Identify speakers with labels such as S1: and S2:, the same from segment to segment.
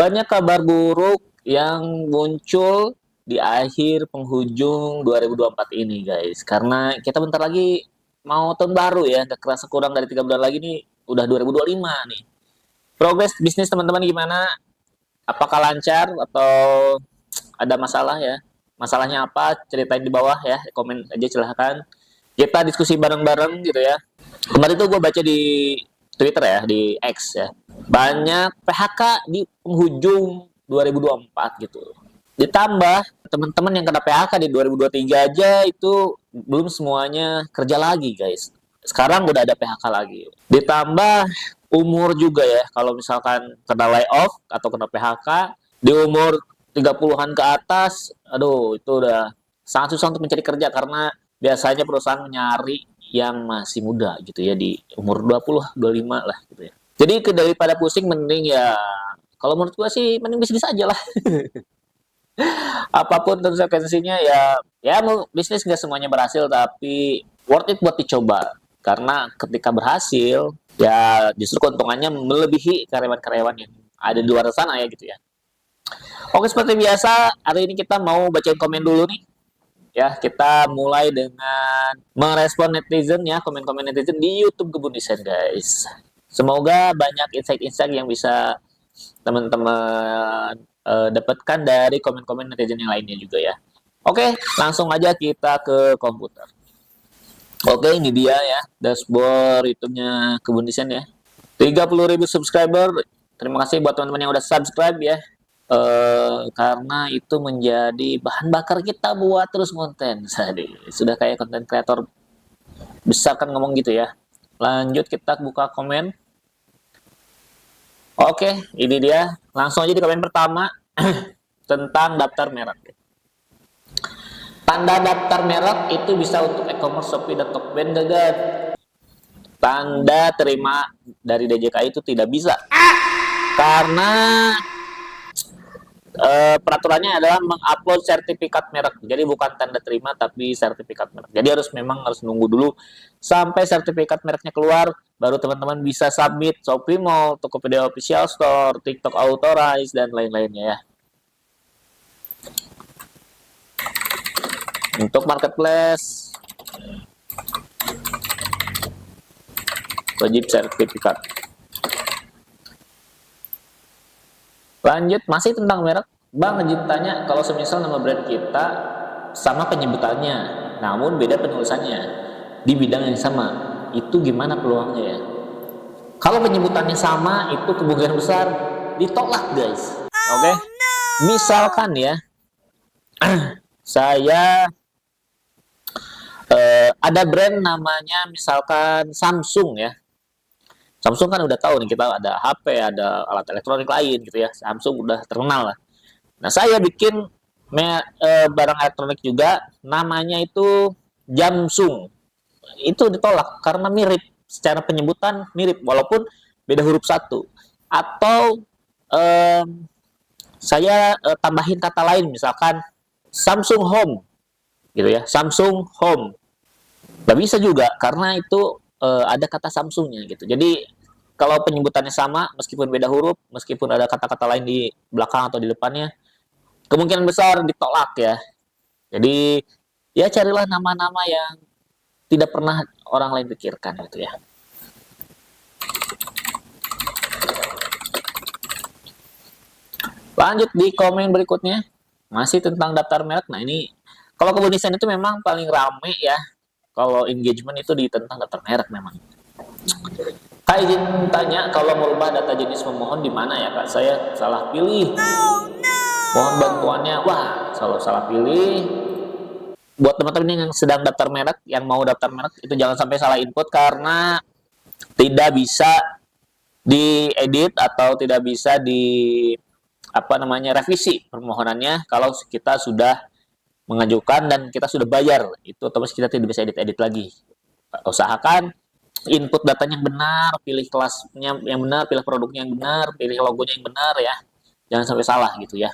S1: Banyak kabar buruk yang muncul di akhir penghujung 2024 ini, guys. Karena kita bentar lagi mau tahun baru ya, gak kerasa kurang dari 3 bulan lagi nih, udah 2025 nih. Progres bisnis teman-teman gimana? Apakah lancar atau ada masalah ya? Masalahnya apa? Ceritain di bawah ya, komen aja silahkan. Kita diskusi bareng-bareng gitu ya. Kemarin tuh gue baca di Twitter ya, di X ya. Banyak PHK di penghujung 2024 gitu. Ditambah teman-teman yang kena PHK di 2023 aja itu belum semuanya kerja lagi, guys. Sekarang udah ada PHK lagi. Ditambah umur juga ya. Kalau misalkan kena layoff atau kena PHK di umur 30-an ke atas, aduh itu udah sangat susah untuk mencari kerja karena biasanya perusahaan menyari yang masih muda gitu ya di umur 20, 25 lah gitu ya. Jadi daripada pusing mending ya kalau menurut gua sih mending bisnis aja lah. Apapun konsekuensinya ya mau bisnis nggak semuanya berhasil tapi worth it buat dicoba. Karena ketika berhasil ya justru keuntungannya melebihi karyawan-karyawan yang ada di luar sana ya gitu ya. Oke, seperti biasa hari ini kita mau bacain komen dulu nih. Ya, kita mulai dengan merespon netizen ya, komen-komen netizen di YouTube Kebun Desain, guys. Semoga banyak insight-insight yang bisa teman-teman dapatkan dari komen-komen netizen yang lainnya juga ya. Oke, langsung aja kita ke komputer. Oke, ini dia ya, dashboard YouTube-nya Kebun Desain ya. 30.000 subscriber. Terima kasih buat teman-teman yang udah subscribe ya. Karena itu menjadi bahan bakar kita buat terus konten. Sudah kayak konten kreator besar kan ngomong gitu ya. Lanjut kita buka komen. Oke, ini dia. Langsung aja di komen pertama tentang daftar merek. Tanda daftar merek itu bisa untuk e-commerce, Shopee, dan Tokopedia gagal. Tanda terima dari DJKI itu tidak bisa. Karena peraturannya adalah mengupload sertifikat merek. Jadi bukan tanda terima tapi sertifikat merek. Jadi memang harus nunggu dulu sampai sertifikat mereknya keluar baru teman-teman bisa submit Shopee Mall, Tokopedia Official Store, TikTok Authorize dan lain-lainnya ya. Untuk marketplace wajib sertifikat. Lanjut, masih tentang merek. Bang izin tanya, kalau semisal nama brand kita sama penyebutannya, namun beda penulisannya di bidang yang sama, itu gimana peluangnya ya? Kalau penyebutannya sama, itu kemungkinan besar ditolak, guys. Oke? Misalkan ya, saya ada brand namanya misalkan Samsung ya. Samsung kan udah tahu nih kita ada HP, ada alat elektronik lain gitu ya. Samsung udah terkenal lah. Nah, saya bikin barang elektronik juga namanya itu Jamsung. Itu ditolak karena mirip secara penyebutan mirip walaupun beda huruf satu. Atau saya tambahin kata lain misalkan Samsung Home gitu ya. Samsung Home. Gak bisa juga karena itu ada kata Samsungnya gitu. Jadi kalau penyebutannya sama, meskipun beda huruf, meskipun ada kata-kata lain di belakang atau di depannya, kemungkinan besar ditolak ya. Jadi ya carilah nama-nama yang tidak pernah orang lain pikirkan gitu ya. Lanjut di komen berikutnya, masih tentang daftar merek. Nah ini kalau Kebun Desain itu memang paling rame ya. Kalau engagement itu di tentang daftar merek memang. Kak izin tanya, kalau merubah data jenis pemohon di mana ya Kak? Saya salah pilih. Mohon bantuannya. Wah, kalau salah pilih. Buat teman-teman yang sedang daftar merek, yang mau daftar merek, itu jangan sampai salah input karena tidak bisa diedit atau tidak bisa revisi permohonannya kalau kita sudah mengajukan dan kita sudah bayar. Itu otomatis kita tidak bisa edit-edit lagi. Usahakan input datanya yang benar, pilih kelasnya yang benar, pilih produknya yang benar, pilih logonya yang benar ya. Jangan sampai salah gitu ya.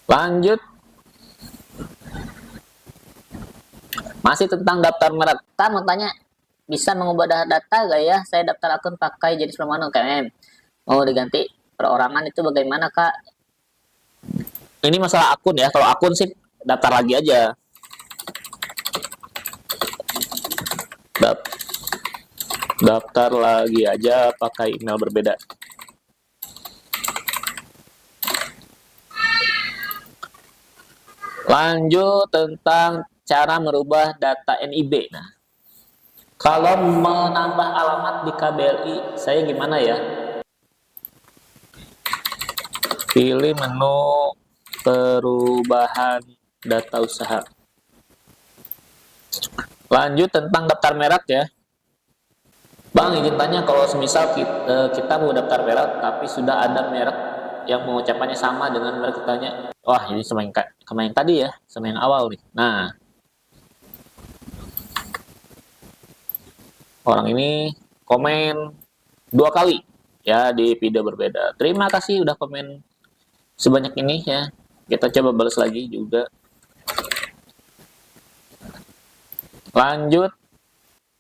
S1: Lanjut. Masih tentang daftar merek. Kita mau tanya, bisa mengubah data gak ya? Saya daftar akun pakai jenis perumahan UMKM. Mau diganti perorangan itu bagaimana, Kak? Ini masalah akun ya. Kalau akun sih daftar lagi aja. Daftar lagi aja pakai email berbeda. Lanjut tentang cara merubah data NIB. Nah, kalau menambah alamat di KBLI, saya gimana ya? Pilih menu perubahan data usaha. Lanjut tentang daftar merek ya. Bang, izin tanya, kalau semisal kita mau daftar merek tapi sudah ada merek yang pengucapannya sama dengan merek kitanya. Wah, ini sama yang tadi ya, sama yang awal nih. Nah, orang ini komen 2 kali ya di video berbeda. Terima kasih udah komen sebanyak ini ya. Kita coba balas lagi juga. Lanjut,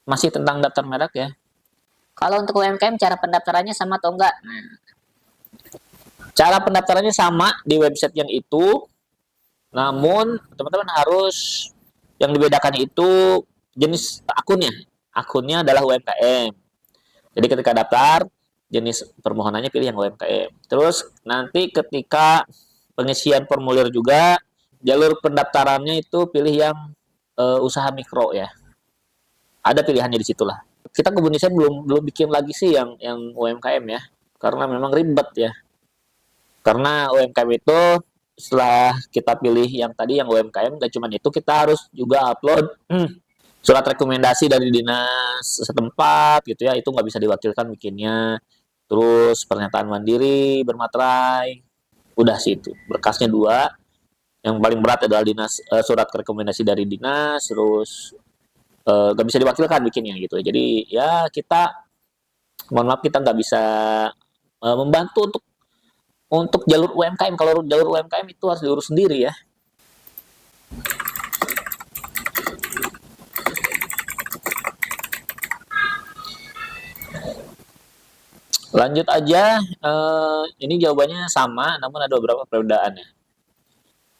S1: masih tentang daftar merek ya. Kalau untuk UMKM cara pendaftarannya sama atau enggak? Nah, cara pendaftarannya sama di website yang itu, namun teman-teman harus yang dibedakan itu jenis akunnya. Akunnya adalah UMKM. Jadi ketika daftar, jenis permohonannya pilih yang UMKM. Terus nanti ketika pengisian formulir juga, jalur pendaftarannya itu pilih yang usaha mikro ya. Ada pilihannya di situlah. Kita Kebun Desain belum bikin lagi sih yang UMKM ya, karena memang ribet ya. Karena UMKM itu setelah kita pilih yang tadi yang UMKM, gak cuma itu, kita harus juga upload surat rekomendasi dari dinas setempat gitu ya, itu nggak bisa diwakilkan bikinnya. Terus pernyataan mandiri bermaterai, udah sih itu berkasnya 2. Yang paling berat adalah surat rekomendasi dari dinas, terus nggak bisa diwakilkan bikinnya gitu. Jadi ya kita, mohon maaf, kita nggak bisa membantu untuk jalur UMKM. Kalau jalur UMKM itu harus diurus sendiri ya. Lanjut aja, ini jawabannya sama, namun ada beberapa perbedaan ya.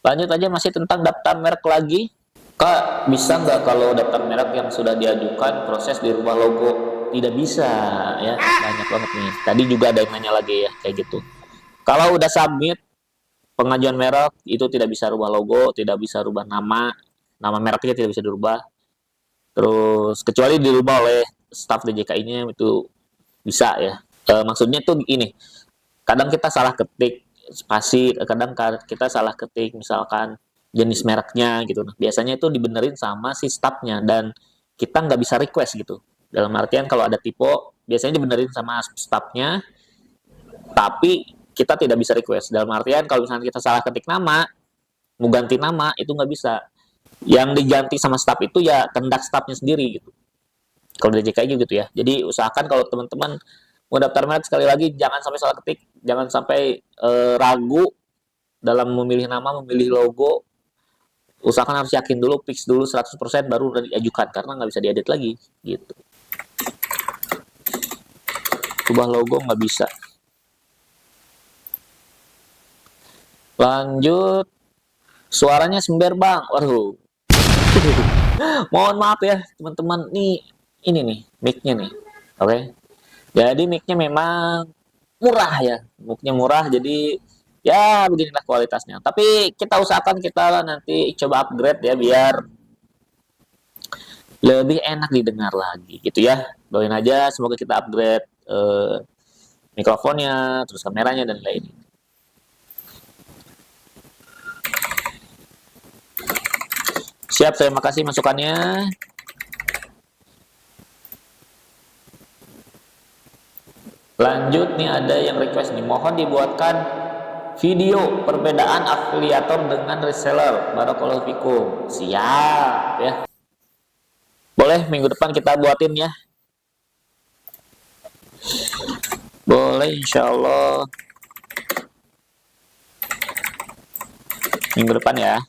S1: Lanjut aja, masih tentang daftar merek lagi. Kak, bisa nggak kalau daftar merek yang sudah diajukan proses dirubah logo? Tidak bisa ya, banyak banget nih. Tadi juga ada yang nanya lagi ya, kayak gitu. Kalau udah submit pengajuan merek, itu tidak bisa rubah logo, tidak bisa rubah nama mereknya tidak bisa dirubah. Terus kecuali dirubah oleh staf DJKI-nya itu bisa ya. Maksudnya tuh ini, kadang kita salah ketik spasi, kadang kita salah ketik misalkan jenis mereknya gitu. Nah, biasanya itu dibenerin sama si staffnya dan kita nggak bisa request gitu. Dalam artian kalau ada typo, biasanya dibenerin sama staffnya, tapi kita tidak bisa request. Dalam artian kalau misalnya kita salah ketik nama, mau ganti nama, itu nggak bisa. Yang diganti sama staff itu ya kehendak staffnya sendiri gitu. Kalau dari JKI gitu ya. Jadi usahakan kalau teman-teman mau daftar merek, sekali lagi jangan sampai salah ketik, jangan sampai ragu dalam memilih nama, memilih logo. Usahakan harus yakin dulu, fix dulu 100% baru diajukan, karena nggak bisa diedit lagi gitu. Ubah logo nggak bisa. Lanjut, suaranya sember bang. Waduh. Mohon maaf ya teman-teman, nih ini nih mic-nya nih. Oke. Jadi mic-nya memang murah ya. Mic-nya murah, jadi ya beginilah kualitasnya. Tapi kita usahakan kita nanti coba upgrade ya biar lebih enak didengar lagi gitu ya. Doain aja semoga kita upgrade mikrofonnya, terus kameranya dan lain-lain. Siap, terima kasih masukannya. Lanjut nih, ada yang request nih, mohon dibuatkan video perbedaan afiliator dengan reseller. Barakallahu fikum. Siap ya. Boleh minggu depan kita buatin ya. Boleh, insya Allah minggu depan ya.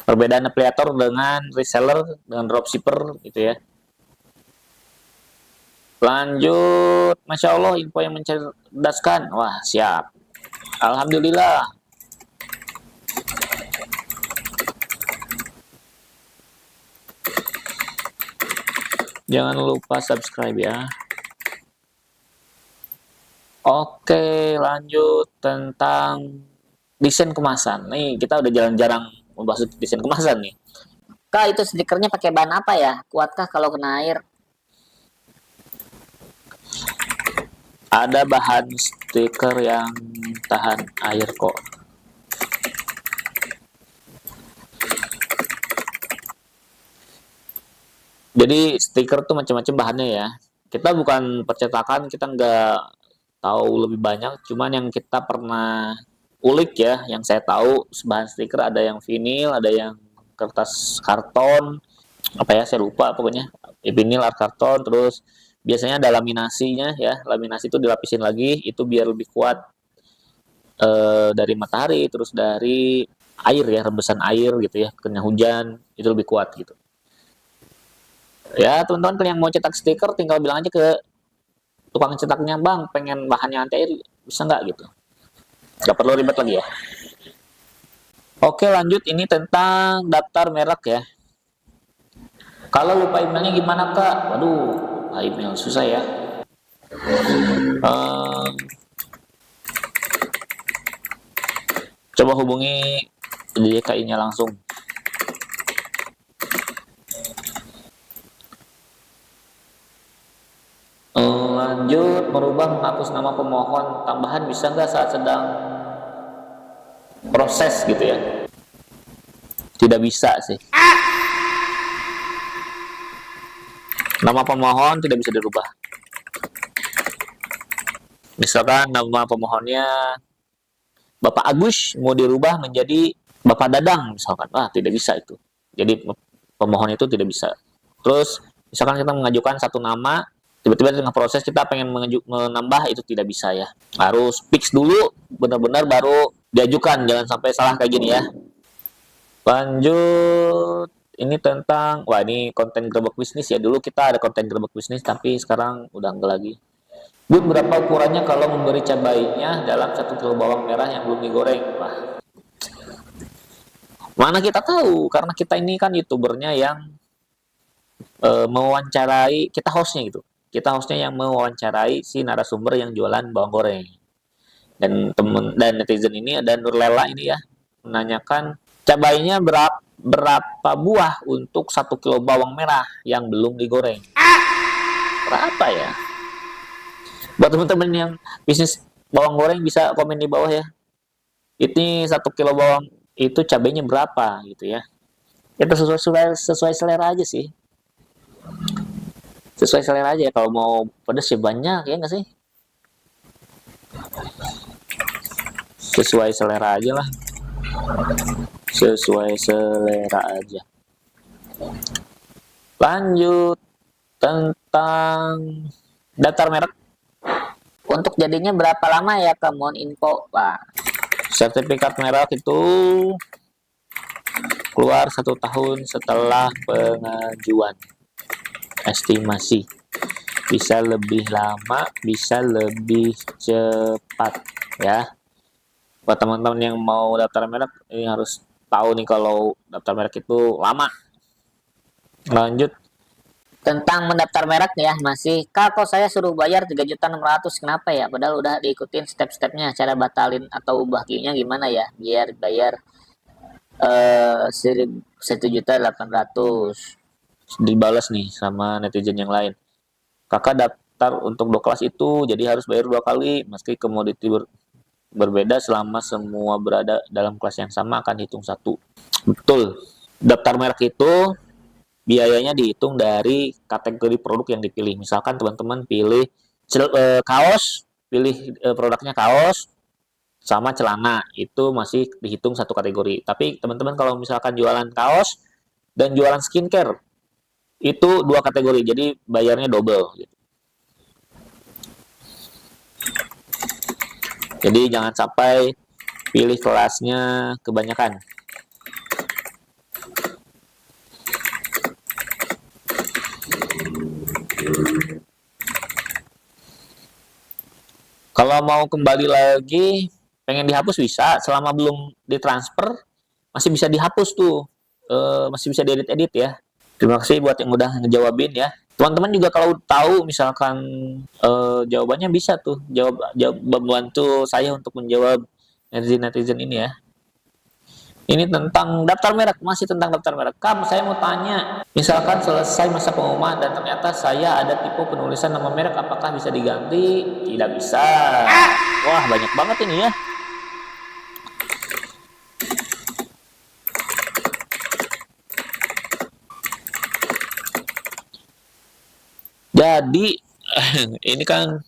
S1: Perbedaan afiliator dengan reseller dengan dropshipper gitu ya. Lanjut, Masya Allah, info yang mencerdaskan. Wah, siap. Alhamdulillah. Jangan lupa subscribe ya. Oke, lanjut tentang desain kemasan. Nih, kita udah jarang-jarang membahas desain kemasan nih.
S2: Kak, itu stikernya pakai bahan apa ya? Kuatkah kalau kena air?
S1: Ada bahan stiker yang tahan air kok. Jadi stiker tuh macam-macam bahannya ya. Kita bukan percetakan, kita nggak tahu lebih banyak. Cuman yang kita pernah ulik ya, yang saya tahu bahan stiker ada yang vinil, ada yang kertas karton, apa ya saya lupa pokoknya. Vinil, art karton, terus biasanya ada laminasinya ya. Laminasi itu dilapisin lagi, itu biar lebih kuat dari matahari, terus dari air ya, rebesan air gitu ya, kena hujan itu lebih kuat gitu. Ya teman-teman yang mau cetak stiker tinggal bilang aja ke tukang cetaknya, bang pengen bahannya anti air bisa nggak gitu, nggak perlu ribet lagi ya. Oke lanjut, ini tentang daftar merek ya. Kalau lupa emailnya gimana kak? Waduh, lupa email susah ya. uh, Coba hubungi DKI-nya langsung. Lanjut, merubah menghapus nama pemohon tambahan bisa nggak saat sedang proses gitu ya? Tidak bisa sih. Nama pemohon tidak bisa dirubah. Misalkan nama pemohonnya Bapak Agus mau dirubah menjadi Bapak Dadang misalkan, tidak bisa itu. Jadi pemohon itu tidak bisa. Terus misalkan kita mengajukan satu nama, tiba-tiba di tengah proses kita pengen menambah, itu tidak bisa ya. Harus fix dulu, benar-benar baru diajukan, jangan sampai salah kayak gini ya. Lanjut, ini tentang, ini konten gerobak bisnis ya. Dulu kita ada konten gerobak bisnis, tapi sekarang udah enggak lagi. Bun, berapa ukurannya kalau memberi cabainya dalam 1 kilo bawang merah yang belum digoreng? Wah, mana kita tahu, karena kita ini kan youtubernya yang mewawancarai, kita hostnya gitu. Kita hostnya yang mewawancarai si narasumber yang jualan bawang goreng. Dan netizen ini, dan Nurlela ini ya, menanyakan cabainya berapa buah untuk 1 kilo bawang merah yang belum digoreng. Berapa ya? Buat teman-teman yang bisnis bawang goreng bisa komen di bawah ya. Ini 1 kilo bawang itu cabainya berapa gitu ya. Kita sesuai selera aja sih. Sesuai selera aja ya. Kalau mau pedas ya banyak ya nggak sih? Sesuai selera aja lah. Sesuai selera aja. Lanjut tentang daftar merek.
S2: Untuk jadinya berapa lama ya Kak? Mohon info, Pak.
S1: Sertifikat merek itu keluar 1 tahun setelah pengajuan. Estimasi bisa lebih lama, bisa lebih cepat ya. Buat teman-teman yang mau daftar merek, ini harus tahu nih kalau daftar merek itu lama. Lanjut,
S2: Tentang mendaftar merek ya, masih Kak, kok saya suruh bayar 3.600.000, kenapa ya? Padahal udah diikutin step-stepnya, cara batalin atau ubah key-nya gimana ya? Biar bayar 1.800.000.
S1: dibalas nih sama netizen yang lain. Kakak daftar untuk 2 kelas itu, jadi harus bayar 2 kali. Meski komoditi berbeda, selama semua berada dalam kelas yang sama akan hitung satu. Betul. Daftar merek itu biayanya dihitung dari kategori produk yang dipilih. Misalkan teman-teman pilih kaos, pilih produknya kaos sama celana, itu masih dihitung satu kategori. Tapi teman-teman kalau misalkan jualan kaos dan jualan skincare, itu 2 kategori, jadi bayarnya double gitu. Jadi jangan sampai pilih kelasnya kebanyakan. Kalau mau kembali lagi, pengen dihapus bisa, selama belum ditransfer masih bisa dihapus tuh. Masih bisa diedit-edit ya. Terima kasih buat yang udah ngejawabin ya. Teman-teman juga kalau tahu misalkan jawabannya bisa tuh jawab membantu saya untuk menjawab netizen-netizen ini ya. Ini tentang daftar merek, masih tentang daftar merek. Kak, saya mau tanya, misalkan selesai masa pengumuman dan ternyata saya ada tipe penulisan nama merek, apakah bisa diganti? Tidak bisa. Wah, banyak banget ini ya. Jadi, ini kan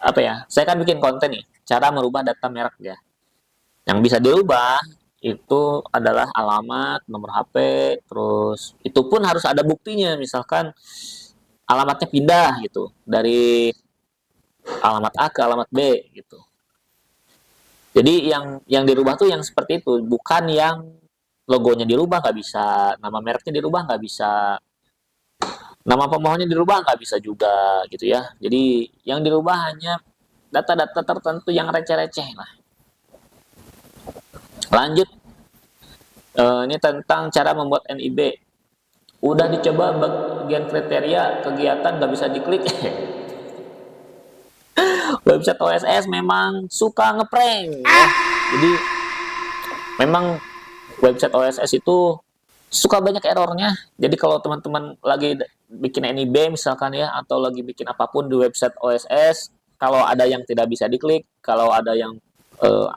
S1: apa ya? Saya kan bikin konten nih, cara merubah data merek ya. Yang bisa dirubah itu adalah alamat, nomor HP, terus itu pun harus ada buktinya. Misalkan alamatnya pindah gitu dari alamat A ke alamat B gitu. Jadi yang dirubah tuh yang seperti itu, bukan yang logonya dirubah nggak bisa, nama mereknya dirubah nggak bisa, nama pemohonnya dirubah nggak bisa juga gitu ya. Jadi yang dirubah hanya data-data tertentu yang receh-receh lah. Lanjut, ini tentang cara membuat NIB. Udah dicoba bagian kriteria kegiatan nggak bisa diklik. Website OSS memang suka ngeprank ya. Jadi memang website OSS itu suka banyak errornya. Jadi kalau teman-teman lagi bikin NIB misalkan ya, atau lagi bikin apapun di website OSS, kalau ada yang tidak bisa diklik, kalau ada yang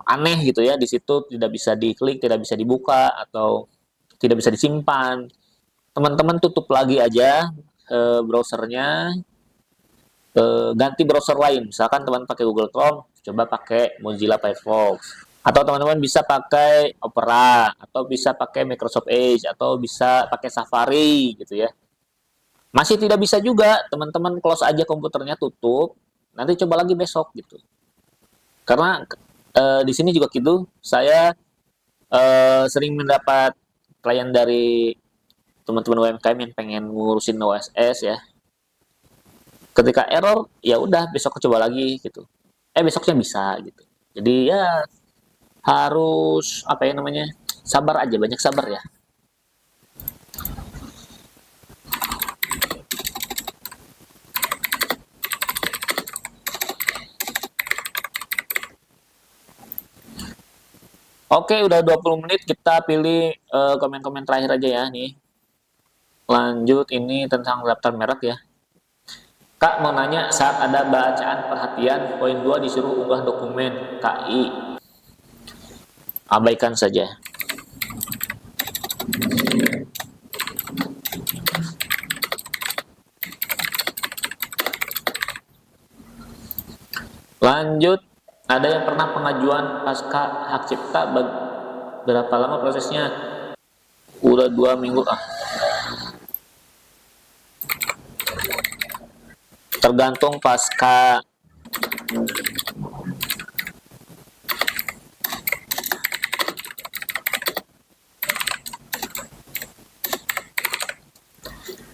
S1: aneh gitu ya, di situ tidak bisa diklik, tidak bisa dibuka, atau tidak bisa disimpan, teman-teman tutup lagi aja browsernya, ganti browser lain. Misalkan teman pakai Google Chrome, coba pakai Mozilla Firefox. Atau teman-teman bisa pakai Opera, atau bisa pakai Microsoft Edge, atau bisa pakai Safari gitu ya. Masih tidak bisa juga, teman-teman close aja komputernya, tutup, nanti coba lagi besok gitu. Karena di sini juga gitu, saya sering mendapat klien dari teman-teman UMKM yang pengen ngurusin OSS ya. Ketika error, ya udah besok coba lagi gitu. Besoknya bisa gitu. Jadi ya harus apa ya namanya, sabar aja, banyak sabar ya. Oke, udah 20 menit, kita pilih komen-komen terakhir aja ya nih. Lanjut, ini tentang daftar merek ya. Kak mau nanya, saat ada bacaan perhatian poin 2 disuruh unggah dokumen KI, abaikan saja. Lanjut, ada yang pernah pengajuan pasca hak cipta, berapa lama prosesnya? Udah 2 minggu tergantung pasca.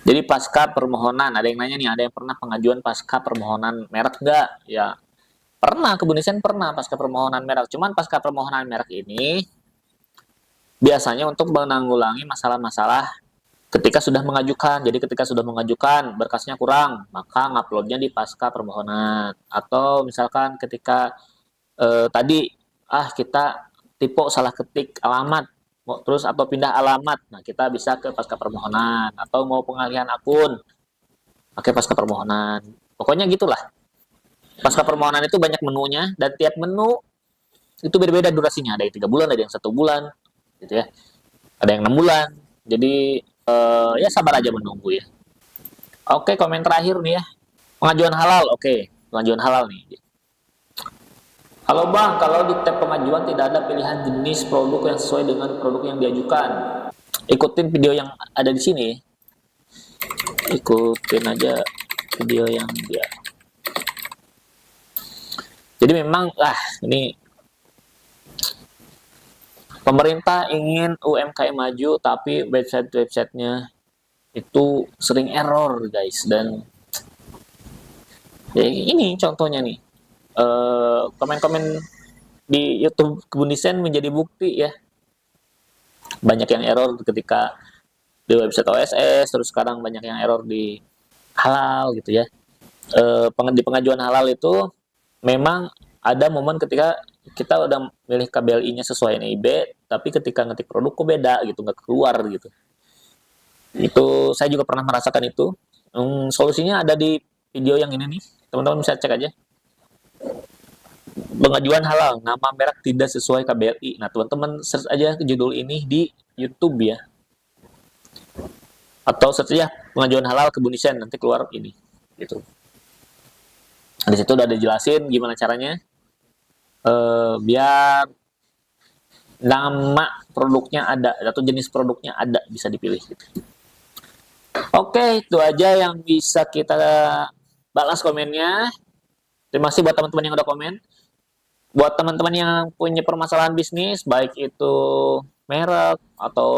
S1: Jadi pasca permohonan, ada yang nanya nih, ada yang pernah pengajuan pasca permohonan merek nggak? Ya pernah, Kebun Desain pernah pasca permohonan merek. Cuman pasca permohonan merek ini biasanya untuk menanggulangi masalah-masalah ketika sudah mengajukan. Jadi ketika sudah mengajukan berkasnya kurang, maka nguploadnya di pasca permohonan. Atau misalkan ketika tadi kita tipe salah ketik alamat, terus atau pindah alamat, nah kita bisa ke pasca permohonan. Atau mau pengalihan akun, pakai pasca permohonan. Pokoknya gitulah. Pasca permohonan itu banyak menunya, dan tiap menu itu berbeda durasinya. Ada yang 3 bulan, ada yang 1 bulan, gitu ya. Ada yang 6 bulan. Jadi ya sabar aja menunggu ya. Oke, komen terakhir nih ya. Pengajuan halal, oke. Pengajuan halal nih. Halo Bang, kalau di tab pengajuan tidak ada pilihan jenis produk yang sesuai dengan produk yang diajukan. Ikutin video yang ada di sini. Ikutin aja video yang dia. Jadi memang ini pemerintah ingin UMKM maju, tapi website-websitenya itu sering error guys, dan Ini contohnya nih, komen-komen di YouTube Kebun Desain menjadi bukti ya. Banyak yang error ketika di website OSS, terus sekarang banyak yang error di halal gitu ya. Di pengajuan halal itu memang ada momen ketika kita udah milih KBLI-nya sesuai NIB, tapi ketika ngetik produk kok beda gitu, nggak keluar gitu. Itu saya juga pernah merasakan itu. Solusinya ada di video yang ini nih, teman-teman bisa cek aja. Pengajuan halal, nama merek tidak sesuai KBLI. Nah, teman-teman search aja judul ini di YouTube ya. Atau search aja pengajuan halal Kebun Desain, nanti keluar ini. Gitu. Di situ udah dijelasin gimana caranya. Biar nama produknya ada atau jenis produknya ada bisa dipilih gitu. Oke, itu aja yang bisa kita balas komennya. Terima kasih buat teman-teman yang udah komen. Buat teman-teman yang punya permasalahan bisnis, baik itu merek atau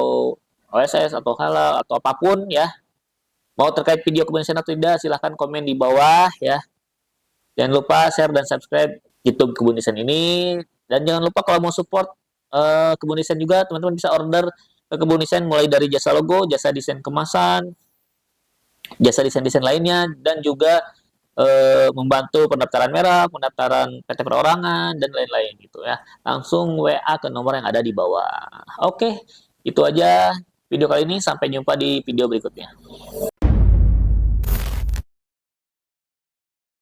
S1: OSS atau halal atau apapun ya, mau terkait video Kebun Desain atau tidak, silahkan komen di bawah ya. Jangan lupa share dan subscribe YouTube Kebun Desain ini. Dan jangan lupa kalau mau support Kebun Desain juga, teman-teman bisa order ke Kebun Desain mulai dari jasa logo, jasa desain kemasan, jasa desain-desain lainnya, dan juga membantu pendaftaran merek, pendaftaran PT perorangan, dan lain-lain gitu ya. Langsung WA ke nomor yang ada di bawah. Oke, itu aja video kali ini. Sampai jumpa di video berikutnya.